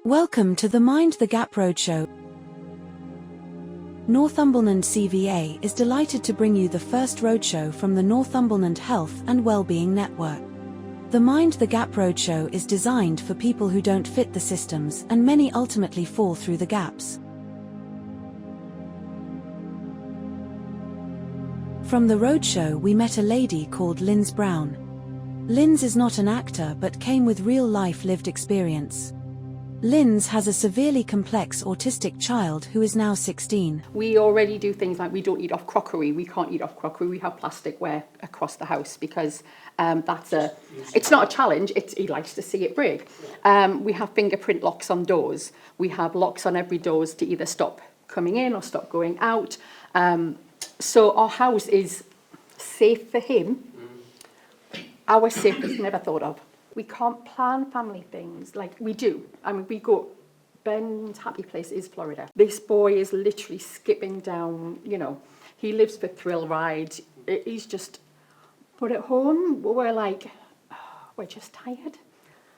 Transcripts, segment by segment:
Welcome to the Mind the Gap Roadshow. Northumberland CVA is delighted to bring you the first roadshow from the Northumberland Health and Wellbeing Network. The Mind the Gap Roadshow is designed for people who don't fit the systems, and many ultimately fall through the gaps. From the roadshow we met a lady called Linz Brown. Linz is not an actor but came with real-life lived experience. Linz has a severely complex autistic child who is now 16. We already do things like we don't eat off crockery. We can't eat off crockery. We have plasticware across the house because it's not a challenge. He likes to see it break. We have fingerprint locks on doors. We have locks on every doors to either stop coming in or stop going out. So our house is safe for him. Our safest never thought of. We can't plan family things like we do. I mean, we go, Ben's happy place is Florida. This boy is literally skipping down, he lives for thrill rides. He's just, but at home, we're like, we're just tired.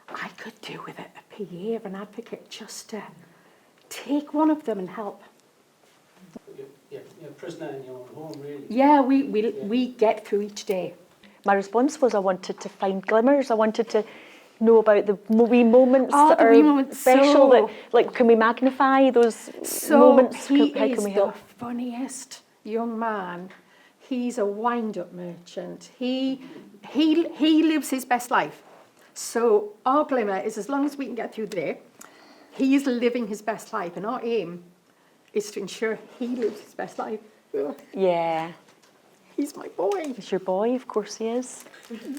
I could do with a PA or an advocate just to take one of them and help. You're a prisoner in your own home, really. Yeah, we get through each day. My response was I wanted to find glimmers. I wanted to know about the wee moments that are special. That, like, can we magnify those moments? He is the funniest young man. He's a wind-up merchant. He lives his best life. So our glimmer is, as long as we can get through the day, he is living his best life, and our aim is to ensure he lives his best life. Yeah. He's my boy. He's your boy, of course he is.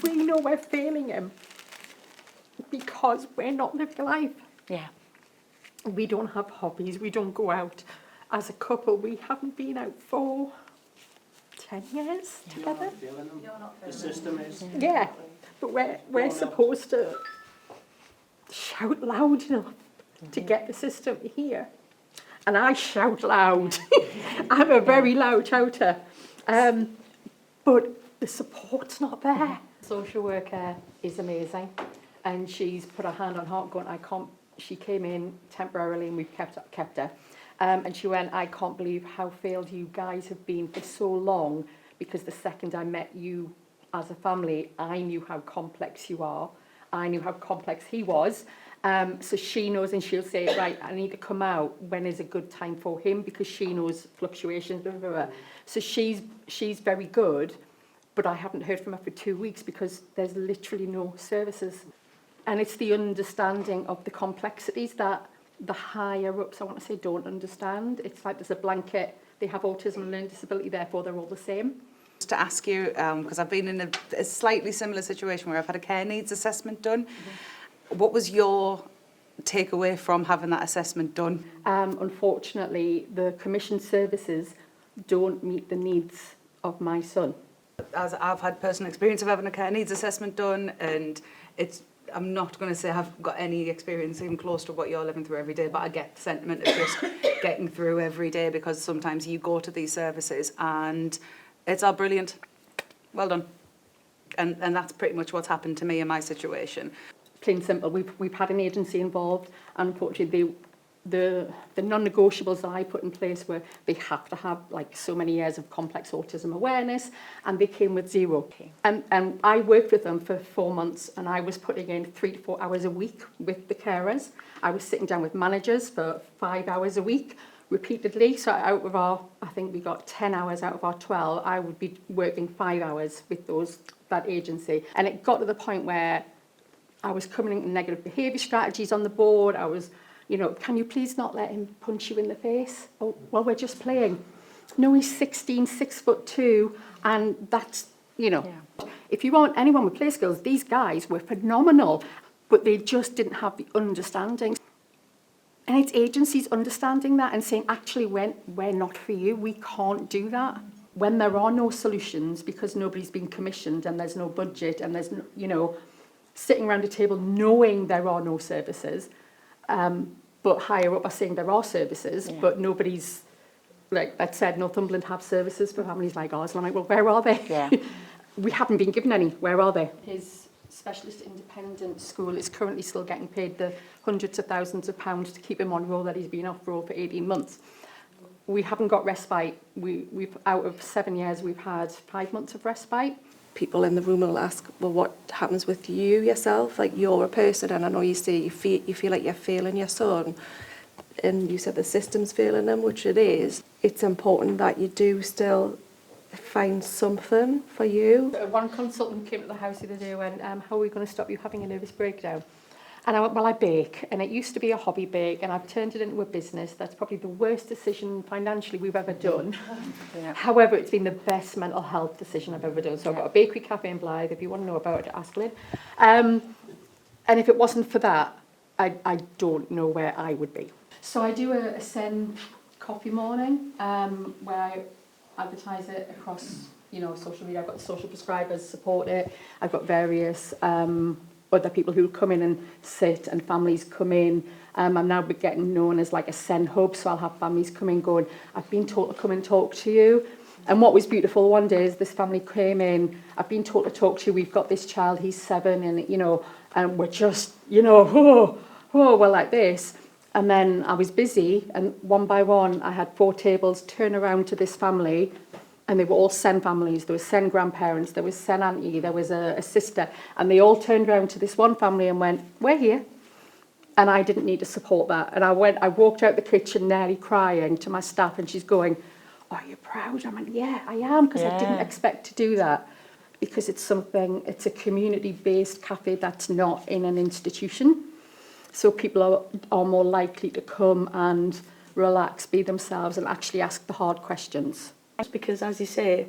We know we're failing him because we're not living life. Yeah. We don't have hobbies. We don't go out. As a couple, we haven't been out for 10 years together. You're not feeling them. The system is. Yeah, but we're supposed to shout loud enough to get the system to hear. And I shout loud. I'm a very loud shouter. But the support's not there. Social worker is amazing, and she's put her hand on heart going, she came in temporarily and we've kept her. And she went, I can't believe how failed you guys have been for so long, because the second I met you as a family, I knew how complex you are. I knew how complex he was. So she knows, and she'll say, right, I need to come out. When is a good time for him? Because she knows fluctuations. Blah, blah, blah. So she's very good, but I haven't heard from her for 2 weeks because there's literally no services. And it's the understanding of the complexities that the higher ups, I want to say, don't understand. It's like there's a blanket. They have autism and learning disability, therefore they're all the same. Just to ask you, because I've been in a slightly similar situation where I've had a care needs assessment done. What was your takeaway from having that assessment done? Unfortunately, the commissioned services don't meet the needs of my son. As I've had personal experience of having a care needs assessment done, and I'm not going to say I've got any experience even close to what you're living through every day, but I get the sentiment of just getting through every day, because sometimes you go to these services and it's all brilliant, well done. And that's pretty much what's happened to me in my situation. Plain simple, we've had an agency involved, and unfortunately the non-negotiables that I put in place were they have to have like so many years of complex autism awareness, and they came with 0. And I worked with them for 4 months, and I was putting in 3 to 4 hours a week with the carers. I was sitting down with managers for 5 hours a week repeatedly. So out of I think we got 10 hours out of our 12, I would be working 5 hours with that agency. And it got to the point where I was coming in with negative behaviour strategies on the board. I was, can you please not let him punch you in the face? Oh, well, we're just playing. No, he's 16, 6'2", and that's, Yeah. If you want anyone with play skills, these guys were phenomenal, but they just didn't have the understanding. And it's agencies understanding that and saying, actually, we're not for you. We can't do that. When there are no solutions because nobody's been commissioned and there's no budget and there's, sitting around a table knowing there are no services, but higher up are saying there are services, but nobody's, like that said, Northumberland have services for families like ours. And I'm like, well, where are they? Yeah. We haven't been given any. Where are they? His specialist independent school is currently still getting paid the hundreds of thousands of pounds to keep him on roll that he's been off roll for 18 months. We haven't got respite. We've out of 7 years, we've had 5 months of respite. People in the room will ask, well, what happens with you yourself? Like, you're a person, and I know you say you feel like you're failing your son, and you said the system's failing them, which it is. It's important that you do still find something for you. One consultant came to the house the other day and went, how are we going to stop you having a nervous breakdown? And I went, well, I bake, and it used to be a hobby bake, and I've turned it into a business. That's probably the worst decision financially we've ever done. Yeah. However, it's been the best mental health decision I've ever done. So I've got a bakery cafe in Blythe. If you want to know about it, ask Lynn. And if it wasn't for that, I don't know where I would be. So I do a Sen coffee morning where I advertise it across, social media. I've got the social prescribers support it. I've got various other people who come in and sit, and families come in. I'm now getting known as like a Sen hub, so I'll have families come in going, I've been told to come and talk to you. And what was beautiful one day is this family came in, I've been told to talk to you, we've got this child, he's 7, and and we're just, we're like this. And then I was busy, and one by one, I had 4 tables turn around to this family, and they were all Sen families. There was Sen grandparents, there was Sen auntie, there was a sister, and they all turned around to this one family and went, we're here. And I didn't need to support that. And I walked out the kitchen nearly crying to my staff, and she's going, are you proud? I went, yeah, I am, because I didn't expect to do that. Because it's a community-based cafe that's not in an institution. So people are more likely to come and relax, be themselves, and actually ask the hard questions. Because, as you say,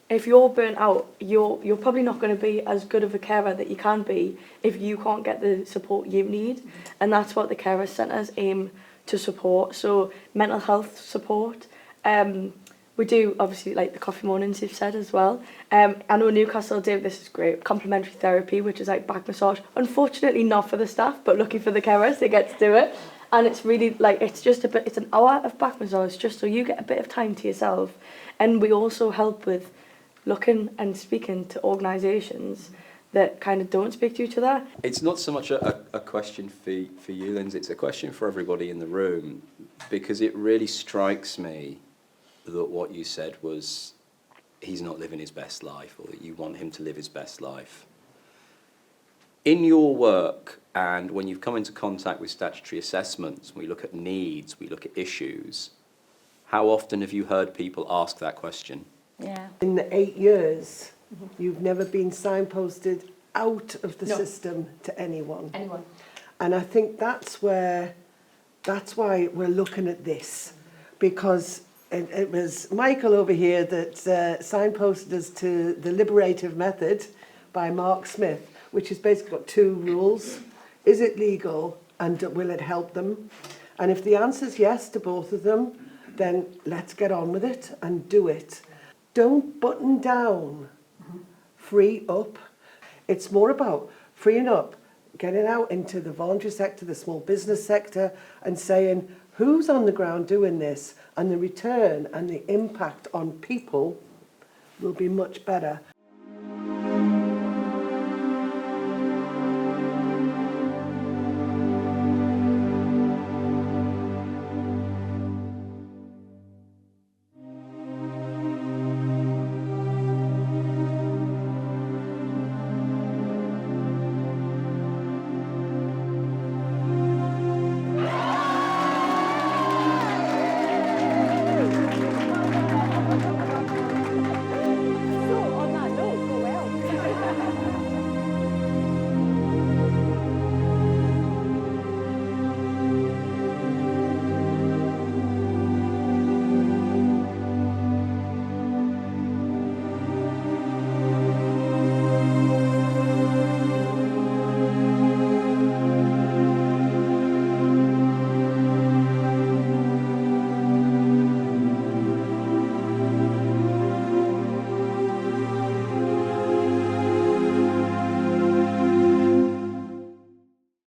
if you're burnt out, you're probably not going to be as good of a carer that you can be if you can't get the support you need. And that's what the carer centres aim to support. So mental health support. We do, obviously, like the coffee mornings you've said as well. I know Newcastle do, this is great, complementary therapy, which is like back massage. Unfortunately not for the staff, but lucky for the carers, they get to do it. And it's really like, it's an hour of back massage just so you get a bit of time to yourself. And we also help with looking and speaking to organisations that kind of don't speak to each other. It's not so much a question for you, Lindsay, it's a question for everybody in the room, because it really strikes me that what you said was he's not living his best life, or that you want him to live his best life. In your work, and when you've come into contact with statutory assessments, we look at needs, we look at issues, how often have you heard people ask that question? Yeah. In the 8 years, you've never been signposted out of the system to anyone. And I think that's why we're looking at this, because it was Michael over here that signposted us to the Liberative Method by Mark Smith, which has basically got 2 rules. Is it legal, and will it help them? And if the answer is yes to both of them, then let's get on with it and do it. Don't button down, free up. It's more about freeing up, getting out into the voluntary sector, the small business sector, and saying, who's on the ground doing this? And the return and the impact on people will be much better.